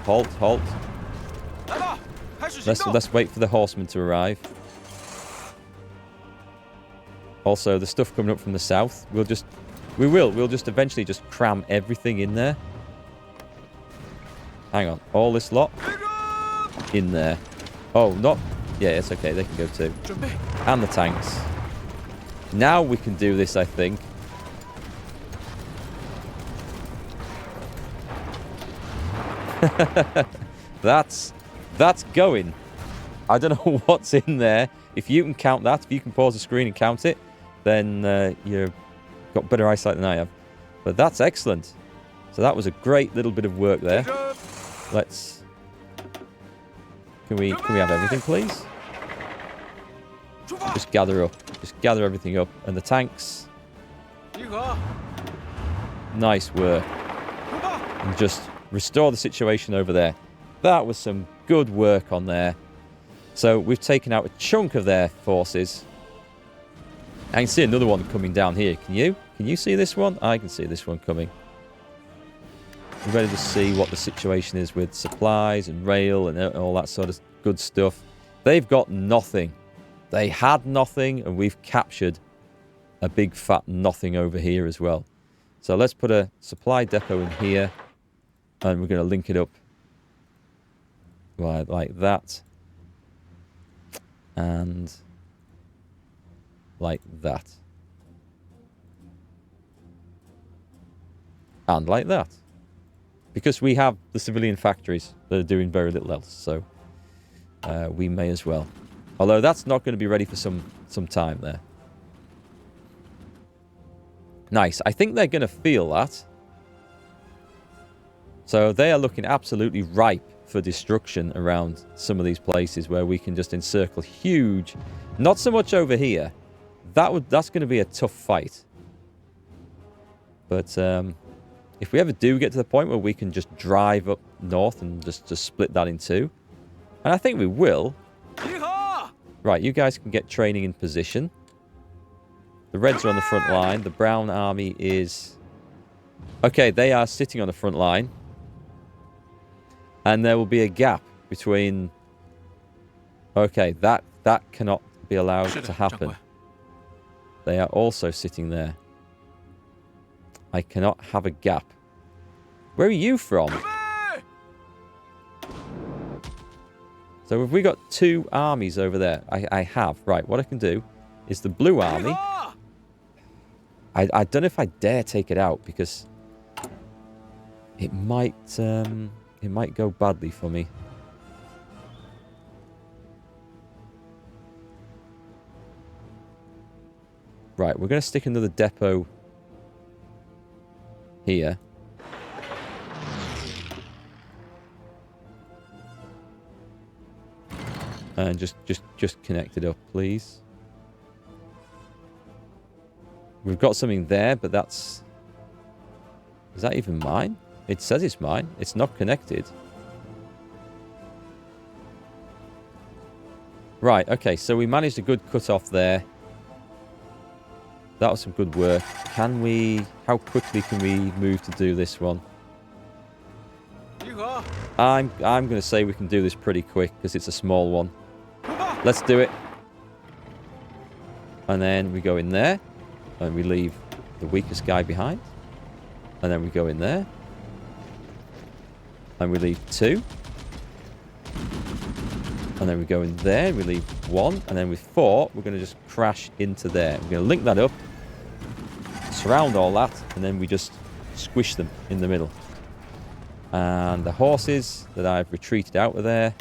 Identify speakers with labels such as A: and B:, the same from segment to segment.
A: halt, halt. Let's wait for the horsemen to arrive. Also, the stuff coming up from the south, we'll just eventually just cram everything in there. Hang on, all this lot in there. Oh, not, yeah, it's okay, they can go too. And the tanks. Now we can do this, I think. That's going. I don't know what's in there. If you can count that, if you can pause the screen and count it, then you've got better eyesight than I have. But that's excellent. So that was a great little bit of work there. Let's... Can we have everything, please? Just gather up. Just gather everything up. And the tanks. Nice work. And just restore the situation over there. That was some good work on there. So we've taken out a chunk of their forces. I can see another one coming down here. Can you? Can you see this one? I can see this one coming. We're ready to see what the situation is with supplies and rail and all that sort of good stuff. They've got nothing. They had nothing, and we've captured a big fat nothing over here as well. So let's put a supply depot in here, and we're going to link it up like that. And like that. And like that. Because we have the civilian factories that are doing very little else, so we may as well. Although that's not going to be ready for some time there. Nice. I think they're going to feel that. So they are looking absolutely ripe for destruction around some of these places where we can just encircle huge... Not so much over here. That's going to be a tough fight. But if we ever do get to the point where we can just drive up north and just split that in two, and I think we will. Right, you guys can get training in position. The Reds are on the front line. The Brown Army is... Okay, they are sitting on the front line. And there will be a gap between... Okay, that cannot be allowed to happen. They are also sitting there. I cannot have a gap. Where are you from? So have we got two armies over there? I have. Right, what I can do is the blue army. I don't know if I dare take it out because it might go badly for me. Right, we're going to stick another depot here. And just connect it up, please. We've got something there, but that's... Is that even mine? It says it's mine. It's not connected. Right, okay, so we managed a good cut-off there. That was some good work. Can we... How quickly can we move to do this one? I'm going to say we can do this pretty quick because it's a small one. Let's do it. And then we go in there. And we leave the weakest guy behind. And then we go in there. And we leave two. And then we go in there. And we leave one. And then with four, we're going to just crash into there. We're going to link that up. Surround all that. And then we just squish them in the middle. And the horses that I've retreated out of there.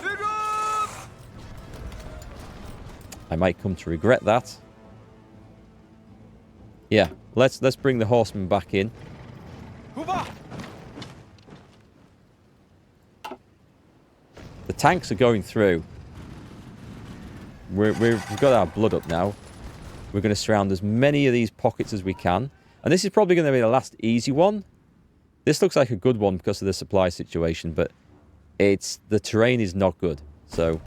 A: I might come to regret that. Yeah, let's bring the horsemen back in. The tanks are going through. We've got our blood up now. We're going to surround as many of these pockets as we can. And this is probably going to be the last easy one. This looks like a good one because of the supply situation, but the terrain is not good. So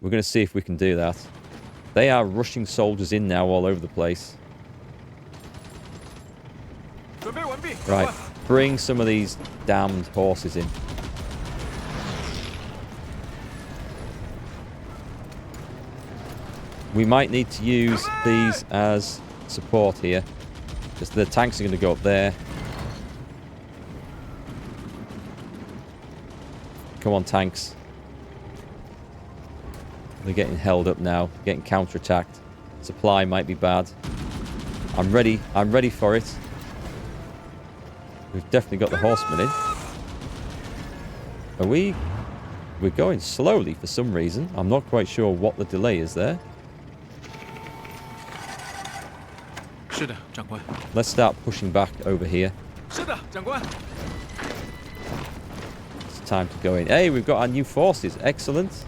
A: we're going to see if we can do that. They are rushing soldiers in now all over the place. Right, bring some of these damned horses in. We might need to use these as support here. Because the tanks are going to go up there. Come on, tanks. They're getting held up now. Getting counter-attacked. Supply might be bad. I'm ready. I'm ready for it. We've definitely got the horsemen in. Are we... We're going slowly for some reason. I'm not quite sure what the delay is there. Let's start pushing back over here. It's time to go in. Hey, we've got our new forces. Excellent.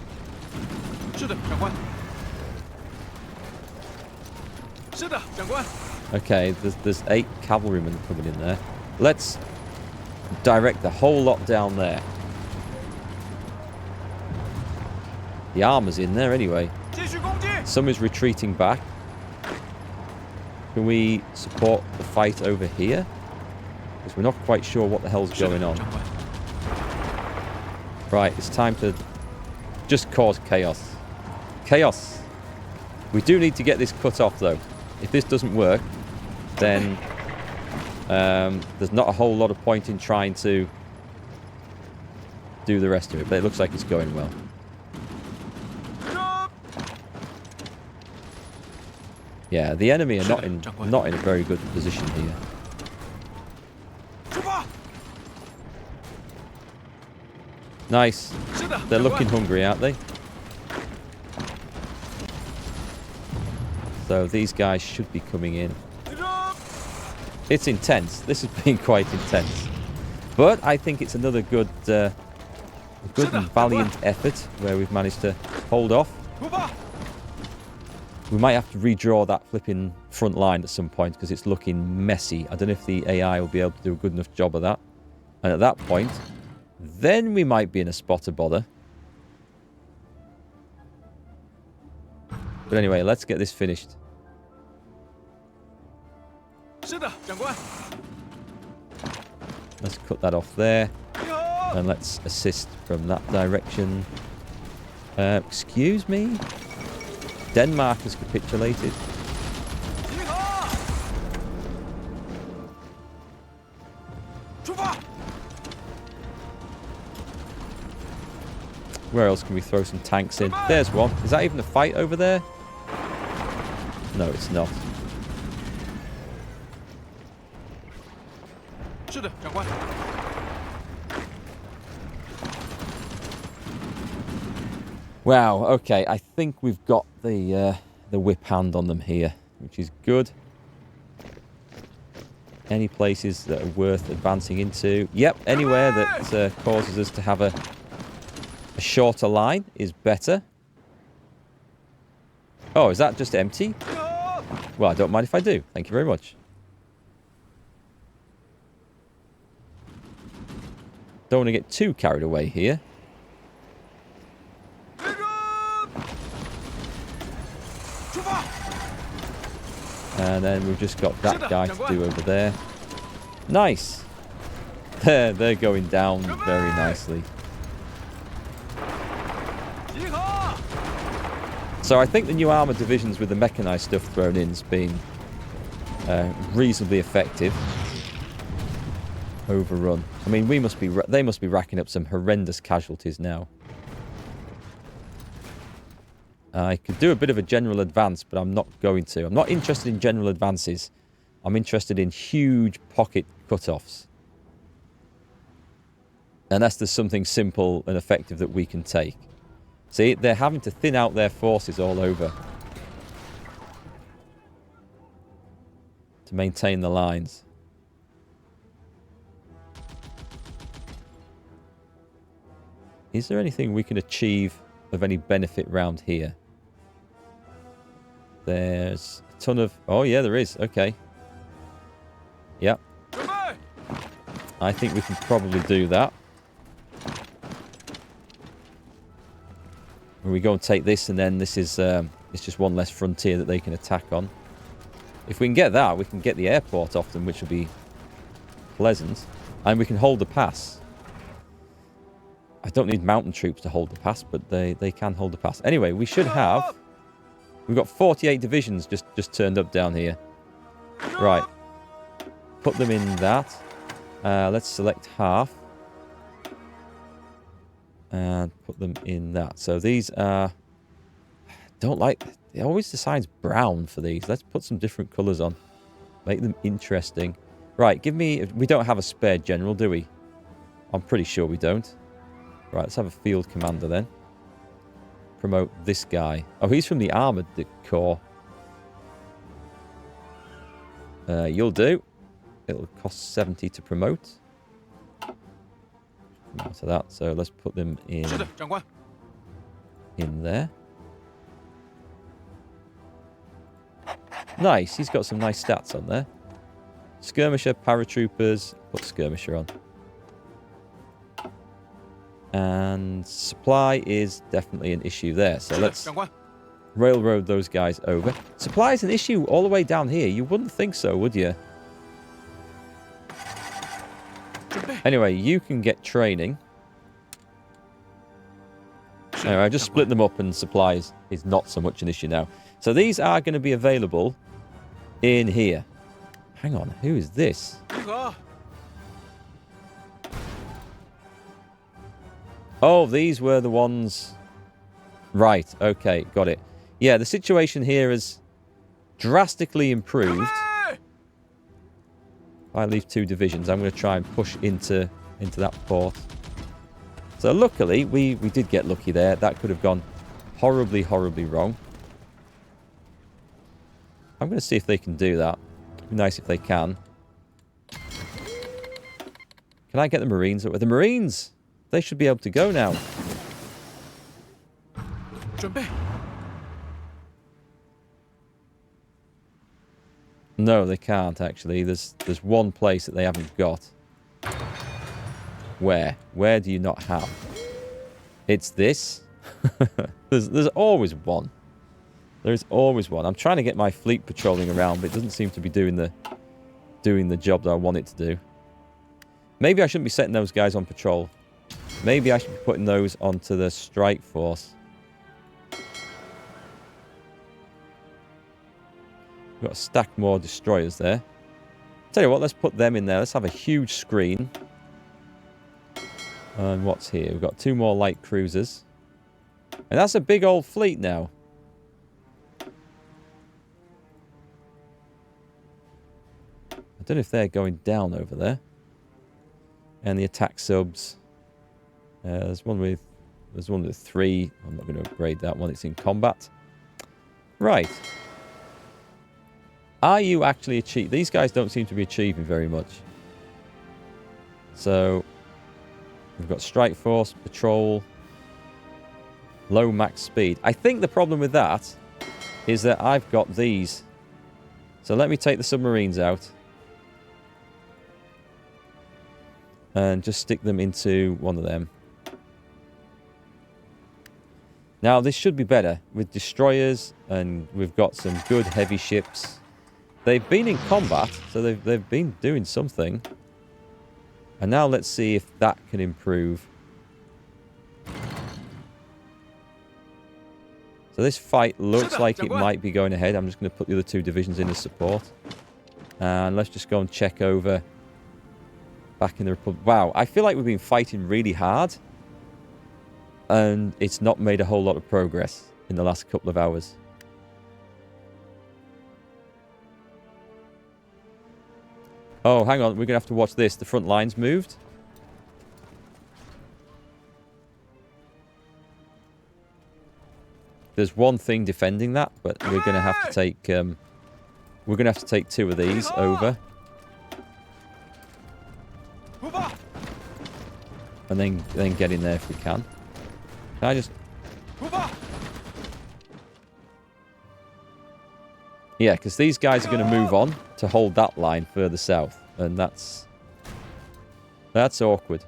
A: Okay, there's 8 cavalrymen coming in there. Let's direct the whole lot down there. The armor's in there anyway. Some is retreating back. Can we support the fight over here? Because we're not quite sure what the hell's going on. Right, it's time to just cause chaos. Chaos! We do need to get this cut off though. If this doesn't work, then there's not a whole lot of point in trying to do the rest of it. But it looks like it's going well. Yeah, the enemy are not in a very good position here. Nice. They're looking hungry, aren't they? So these guys should be coming in. It's intense. This has been quite intense. But I think it's another good and valiant effort where we've managed to hold off. We might have to redraw that flipping front line at some point because it's looking messy. I don't know if the AI will be able to do a good enough job of that. And at that point, then we might be in a spot of bother. But anyway, let's get this finished. Let's cut that off there. And let's assist from that direction. Excuse me? Denmark has capitulated. Where else can we throw some tanks in? There's one. Is that even a fight over there? No, it's not. Wow, okay, I think we've got the whip hand on them here, which is good. Any places that are worth advancing into? Yep, anywhere that causes us to have a shorter line is better. Oh, is that just empty? Well, I don't mind if I do. Thank you very much. Don't want to get too carried away here. And then we've just got that guy to do over there. Nice. They're going down very nicely. So I think the new armour divisions with the mechanised stuff thrown in has been reasonably effective. Overrun. I mean, they must be racking up some horrendous casualties now. I could do a bit of a general advance, but I'm not going to. I'm not interested in general advances. I'm interested in huge pocket cut-offs. Unless there's something simple and effective that we can take. See, they're having to thin out their forces all over to maintain the lines. Is there anything we can achieve of any benefit round here? There's a ton of... Oh, yeah, there is. Okay. Yep. I think we can probably do that. We go and take this, and then this is it's just one less frontier that they can attack on. If we can get that, we can get the airport off them, which will be pleasant. And we can hold the pass. I don't need mountain troops to hold the pass, but they can hold the pass. Anyway, we should have We've got 48 divisions just turned up down here. Right. Put them in that. Let's select half. And put them in that. So these are... Don't like... It always decides brown for these. Let's put some different colours on. Make them interesting. Right, give me... We don't have a spare general, do we? I'm pretty sure we don't. Right, let's have a field commander then. Promote this guy. Oh, he's from the armoured corps. You'll do. It'll cost 70 to promote. To that, so let's put them in there. Nice, he's got some nice stats on there. Skirmisher, paratroopers, put skirmisher on. And supply is definitely an issue there, so let's railroad those guys over. Supply is an issue all the way down here. You wouldn't think so, would you? Anyway, you can get training. Anyway, I just split them up and supplies is not so much an issue now. So these are going to be available in here. Hang on, who is this? Oh, these were the ones... Right, okay, got it. Yeah, the situation here has drastically improved. If I leave 2 divisions, I'm going to try and push into that port. So luckily, we did get lucky there. That could have gone horribly, horribly wrong. I'm going to see if they can do that. It'd be nice if they can. Can I get the Marines? The Marines! They should be able to go now. No, they can't, actually. There's one place that they haven't got. Where? Where do you not have? It's this. there's always one. There's always one. I'm trying to get my fleet patrolling around, but it doesn't seem to be doing the job that I want it to do. Maybe I shouldn't be setting those guys on patrol. Maybe I should be putting those onto the strike force. We've got to stack more destroyers there. Tell you what, let's put them in there. Let's have a huge screen. And what's here? We've got 2 more light cruisers. And that's a big old fleet now. I don't know if they're going down over there. And the attack subs. There's one with 3. I'm not going to upgrade that one. It's in combat. Right. Are you actually achieving? These guys don't seem to be achieving very much. So we've got strike force, patrol, low max speed. I think the problem with that is that I've got these. So let me take the submarines out. And just stick them into one of them. Now, this should be better with destroyers, and we've got some good heavy ships. They've been in combat, so they've been doing something. And now let's see if that can improve. So this fight looks like it might be going ahead. I'm just going to put the other 2 divisions in as support. And let's just go and check over back in the Republic. Wow, I feel like we've been fighting really hard. And it's not made a whole lot of progress in the last couple of hours. Oh, hang on. We're going to have to watch this. The front line's moved. There's one thing defending that, but we're going to have to take... we're going to have to take 2 of these over. And then get in there if we can. Can I just... Yeah, because these guys are going to move on to hold that line further south. And that's awkward.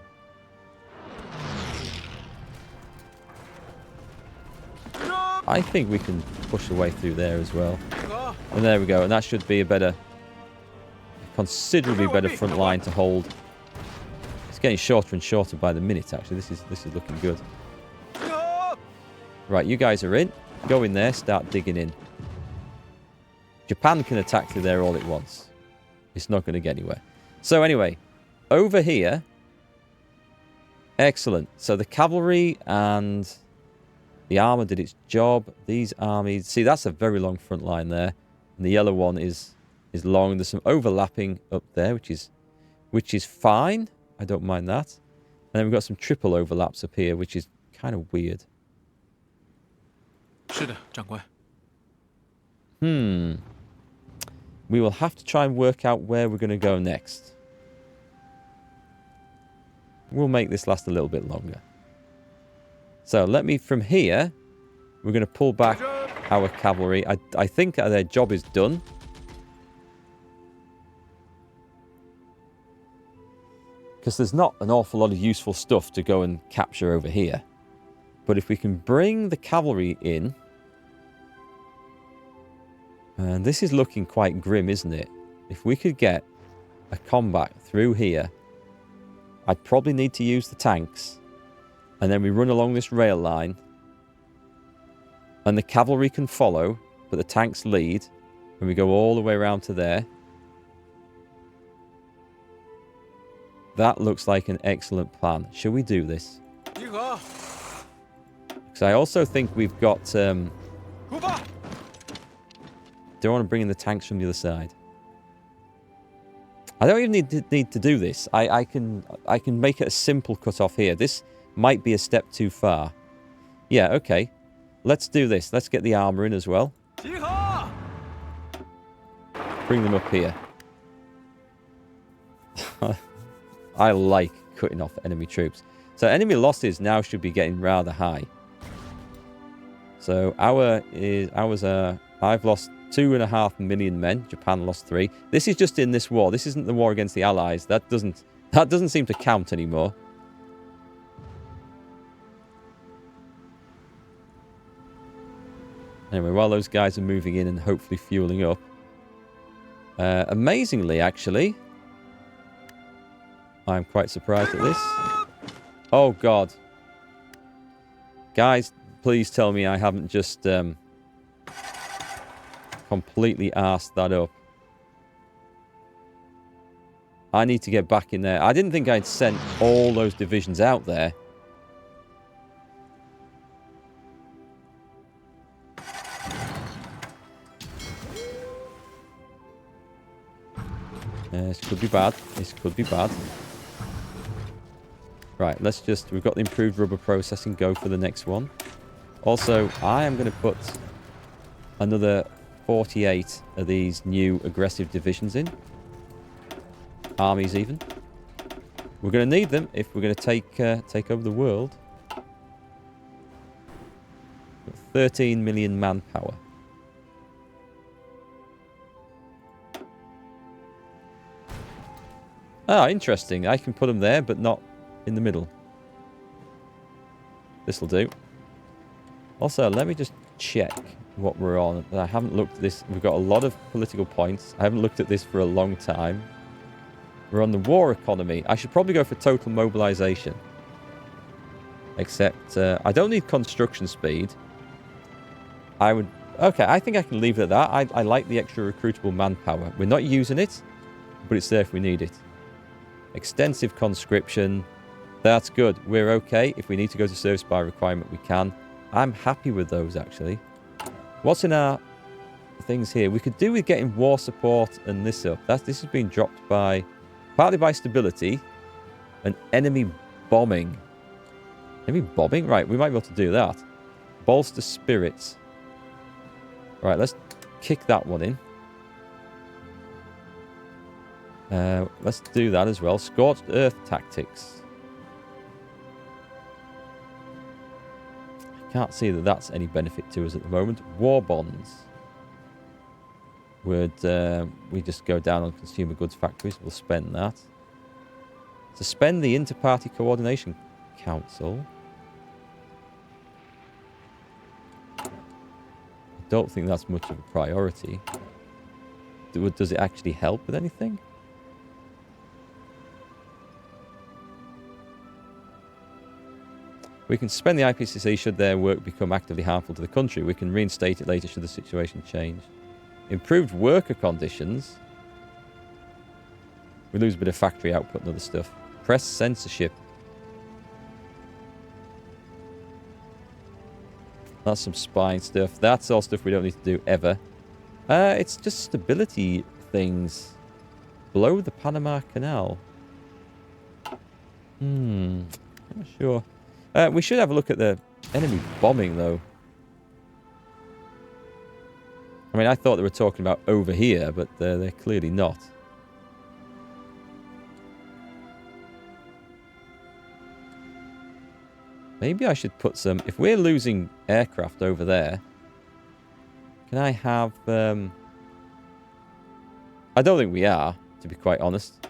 A: I think we can push a way through there as well. And there we go. And that should be a considerably better front line to hold. It's getting shorter and shorter by the minute, actually. This is looking good. Right, you guys are in. Go in there, start digging in. Japan can attack through there all it wants. It's not going to get anywhere. So anyway, over here. Excellent. So the cavalry and the armour did its job. These armies... See, that's a very long front line there. And the yellow one is long. There's some overlapping up there, which is fine. I don't mind that. And then we've got some triple overlaps up here, which is kind of weird.
B: 是的，长官。
A: We will have to try and work out where we're going to go next. We'll make this last a little bit longer. So let me, from here, we're going to pull back our cavalry. I think their job is done. Because there's not an awful lot of useful stuff to go and capture over here. But if we can bring the cavalry in... And this is looking quite grim, isn't it? If we could get a combat through here, I'd probably need to use the tanks. And then we run along this rail line. And the cavalry can follow, but the tanks lead. And we go all the way around to there. That looks like an excellent plan. Shall we do this? Because I also think we've got... Don't want to bring in the tanks from the other side. I don't even need to do this. I can make it a simple cut-off here. This might be a step too far. Yeah, okay. Let's do this. Let's get the armour in as well. Bring them up here. I like cutting off enemy troops. So enemy losses now should be getting rather high. So ours are... I've lost 2.5 million men. Japan lost 3. This is just in this war. This isn't the war against the Allies. That doesn't seem to count anymore. Anyway, while those guys are moving in and hopefully fueling up. Amazingly, actually, I'm quite surprised at this. Oh, God. Guys, please tell me I haven't just... completely arsed that up. I need to get back in there. I didn't think I'd sent all those divisions out there. This could be bad. This could be bad. Right, let's just... We've got the improved rubber processing. Go for the next one. Also, I am going to put another 48 of these new aggressive divisions in. Armies even. We're going to need them if we're going to take over the world. 13 million manpower. Ah, interesting. I can put them there, but not in the middle. This'll do. Also, let me just check what we're on. I haven't looked at this. We've got a lot of political points. I haven't looked at this for a long time. We're on the war economy. I should probably go for total mobilization. Except, I don't need construction speed. I would... Okay, I think I can leave it at that. I like the extra recruitable manpower. We're not using it, but it's there if we need it. Extensive conscription. That's good. We're okay. If we need to go to service by requirement, we can. I'm happy with those, actually. What's in our things here? We could do with getting war support and this up. This has been dropped by... Partly by stability and enemy bombing. Enemy bombing? Right, we might be able to do that. Bolster spirits. Right, let's kick that one in. Let's do that as well. Scorched Earth tactics. I can't see that that's any benefit to us at the moment. War bonds. Would we just go down on consumer goods factories? We'll spend that. Suspend the Inter-Party Coordination Council. I don't think that's much of a priority. Does it actually help with anything? We can suspend the IPCC should their work become actively harmful to the country. We can reinstate it later should the situation change. Improved worker conditions. We lose a bit of factory output and other stuff. Press censorship. That's some spying stuff. That's all stuff we don't need to do ever. It's just stability things. Below the Panama Canal. I'm not sure. We should have a look at the enemy bombing, though. I mean, I thought they were talking about over here, but they're clearly not. Maybe I should put some... If we're losing aircraft over there, can I have... I don't think we are, to be quite honest.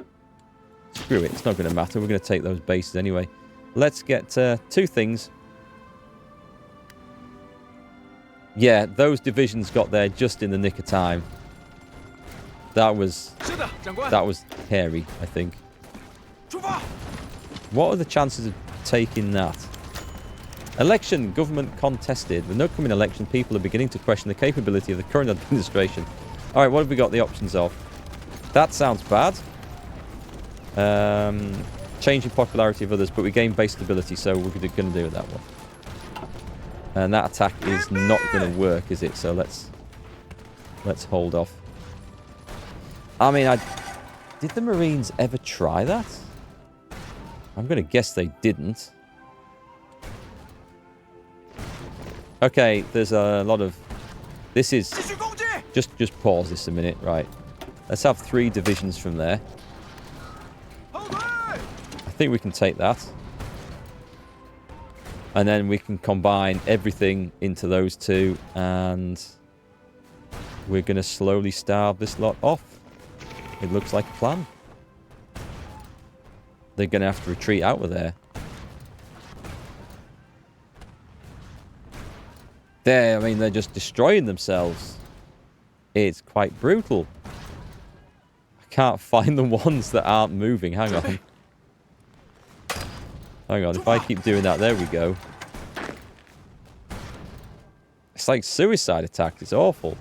A: Screw it, it's not going to matter. We're going to take those bases anyway. Let's get 2 things. Yeah, those divisions got there just in the nick of time. That was hairy, I think. What are the chances of taking that? Election, government contested. With no coming election, people are beginning to question the capability of the current administration. Alright, what have we got the options of? That sounds bad. Changing popularity of others, but we gain base stability, so we're going to do that one. And that attack is not going to work, is it? So let's hold off. I mean, did the Marines ever try that? I'm going to guess they didn't. Okay, there's a lot of... This is... Just pause this a minute. Right. Let's have 3 divisions from there. I think we can take that. And then we can combine everything into those 2. And we're going to slowly starve this lot off. It looks like a plan. They're going to have to retreat out of there. I mean, they're just destroying themselves. It's quite brutal. I can't find the ones that aren't moving. Hang on. Hang on. If I keep doing that, there we go. It's like suicide attacks. It's awful.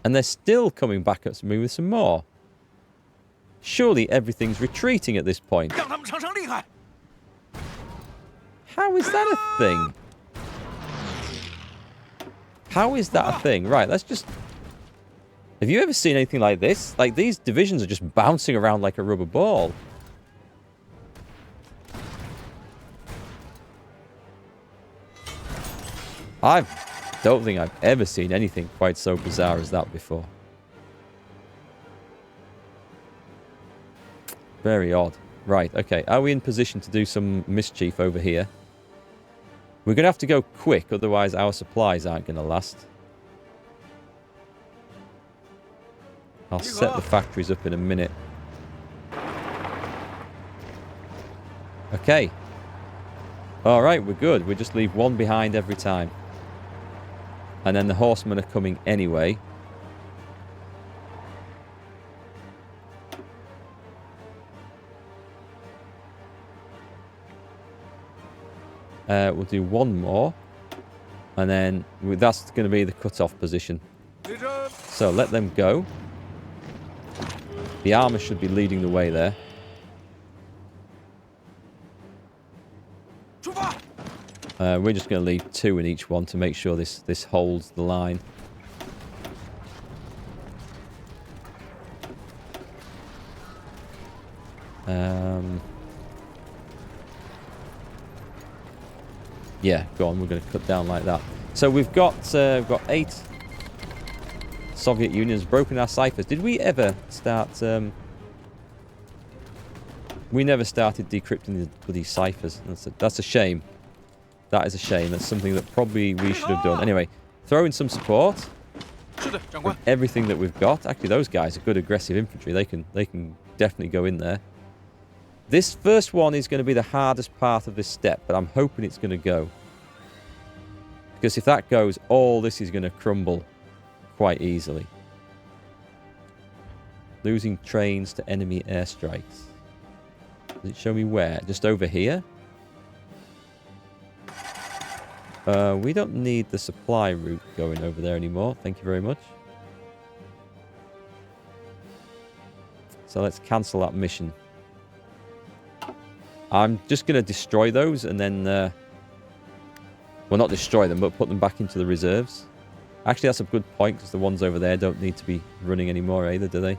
A: And they're still coming back at me with some more. Surely everything's retreating at this point. How is that a thing? How is that a thing? Right, let's just... Have you ever seen anything like this? Like, these divisions are just bouncing around like a rubber ball. I don't think I've ever seen anything quite so bizarre as that before. Very odd. Right, okay. Are we in position to do some mischief over here? We're going to have to go quick, otherwise our supplies aren't going to last. I'll set the factories up in a minute. Okay. Alright, we're good. We just leave one behind every time. And then the horsemen are coming anyway. We'll do one more. And then that's going to be the cut-off position. So let them go. The armour should be leading the way there. We're just going to leave 2 in each one to make sure this holds the line. Yeah, go on. We're going to cut down like that. So we've got 8 Soviet Union has broken our ciphers. Did we ever start... we never started decrypting the bloody ciphers. That's a shame. That is a shame. That's something that probably we should have done. Anyway, throw in some support. With everything that we've got. Actually, those guys are good aggressive infantry. They can definitely go in there. This first one is going to be the hardest part of this step, but I'm hoping it's going to go. Because if that goes, all this is going to crumble quite easily. Losing trains to enemy airstrikes. Does it show me where? Just over here? We don't need the supply route going over there anymore. Thank you very much. So let's cancel that mission. I'm just going to destroy those and then... well, not destroy them, but put them back into the reserves. Actually, that's a good point, because the ones over there don't need to be running anymore either, do they?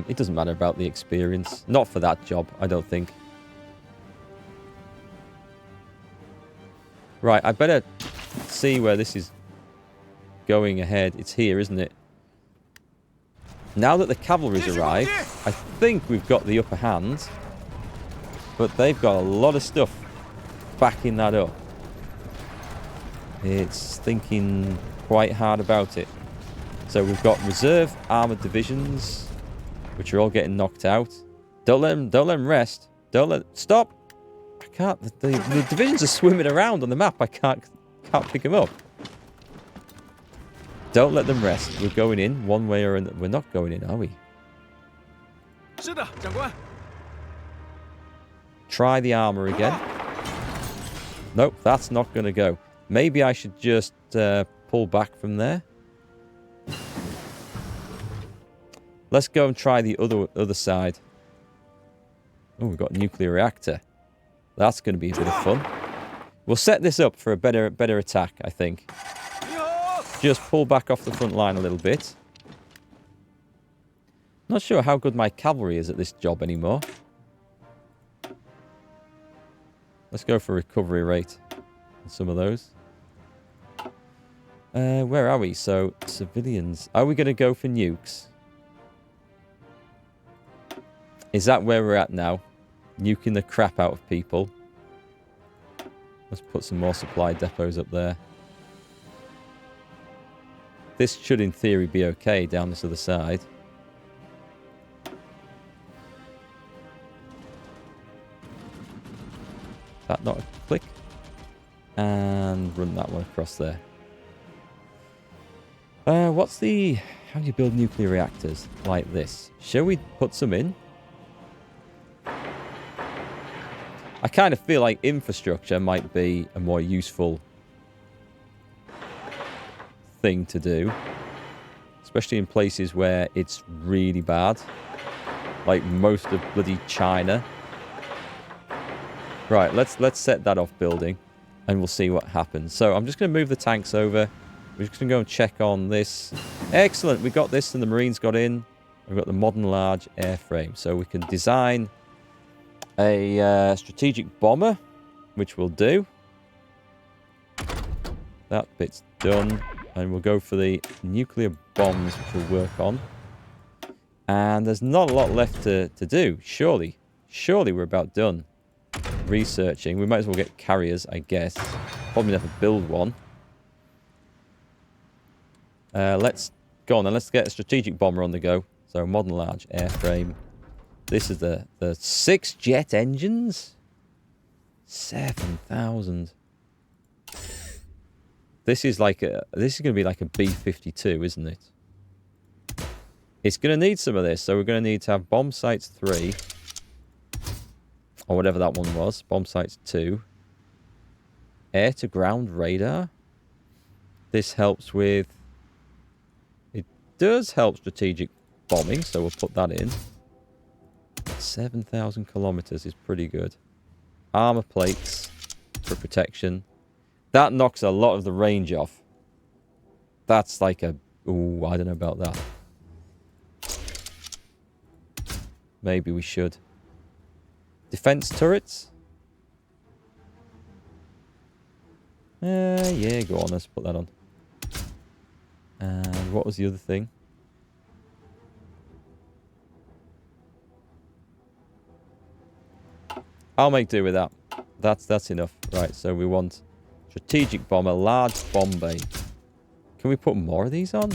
A: It doesn't matter about the experience. Not for that job, I don't think. Right, I better see where this is going ahead. It's here, isn't it? Now that the cavalry's arrived, I think we've got the upper hand. But they've got a lot of stuff backing that up. It's thinking quite hard about it. So we've got reserve armoured divisions, which are all getting knocked out. Don't let them rest. Stop! I can't. The divisions are swimming around on the map. I can't pick them up. Don't let them rest. We're going in one way or another. We're not going in, are we? Try the armor again. Nope, that's not going to go. Maybe I should just pull back from there. Let's go and try the other side. Oh, we've got a nuclear reactor. That's going to be a bit of fun. We'll set this up for a better attack, I think. Just pull back off the front line a little bit. Not sure how good my cavalry is at this job anymore. Let's go for recovery rate on some of those. Where are we? So, civilians. Are we going to go for nukes? Is that where we're at now? Nuking the crap out of people. Let's put some more supply depots up there. This should, in theory, be okay down this other side. That not a click? And run that one across there. What's the... How do you build nuclear reactors like this? Shall we put some in? I kind of feel like infrastructure might be a more useful thing to do. Especially in places where it's really bad. Like most of bloody China. Right, let's set that off building. And we'll see what happens. So I'm just going to move the tanks over. We're just going to go and check on this. Excellent, we got this and the Marines got in. We've got the modern large airframe. So we can design a strategic bomber, which we'll do. That bit's done. And we'll go for the nuclear bombs, which we'll work on. And there's not a lot left to do, surely. Surely we're about done researching. We might as well get carriers, I guess. Probably never build one. Let's go on then. Let's get a strategic bomber on the go. So modern large airframe. This is the 6 jet engines. 7,000. This is going to be like a B-52, isn't it? It's going to need some of this, so we're going to need to have bomb sights 3. Or whatever that one was. Bomb sights 2. Air-to-ground radar. This helps with... It does help strategic bombing, so we'll put that in. 7,000 kilometers is pretty good. Armor plates for protection. That knocks a lot of the range off. That's like a... Ooh, I don't know about that. Maybe we should. Defense turrets? Yeah, go on. Let's put that on. And what was the other thing? I'll make do with that. That's enough. Right, so we want strategic bomber, large bomb bay. Can we put more of these on?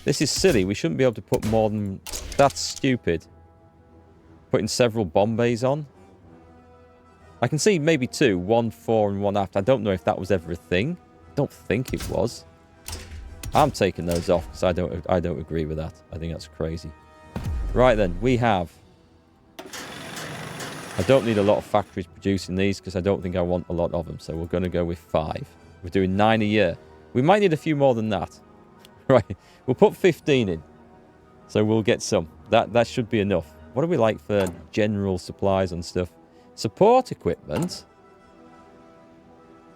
A: This is silly. We shouldn't be able to put more than... That's stupid. Putting several bomb bays on. I can see maybe 2. 1 fore and 1 aft. I don't know if that was ever a thing. I don't think it was. I'm taking those off because I don't agree with that. I think that's crazy. Right then, we have I don't need a lot of factories producing these because I don't think I want a lot of them. So we're going to go with 5. We're doing 9 a year. We might need a few more than that. Right, we'll put 15 in. So we'll get some. That should be enough. What do we like for general supplies and stuff? Support equipment.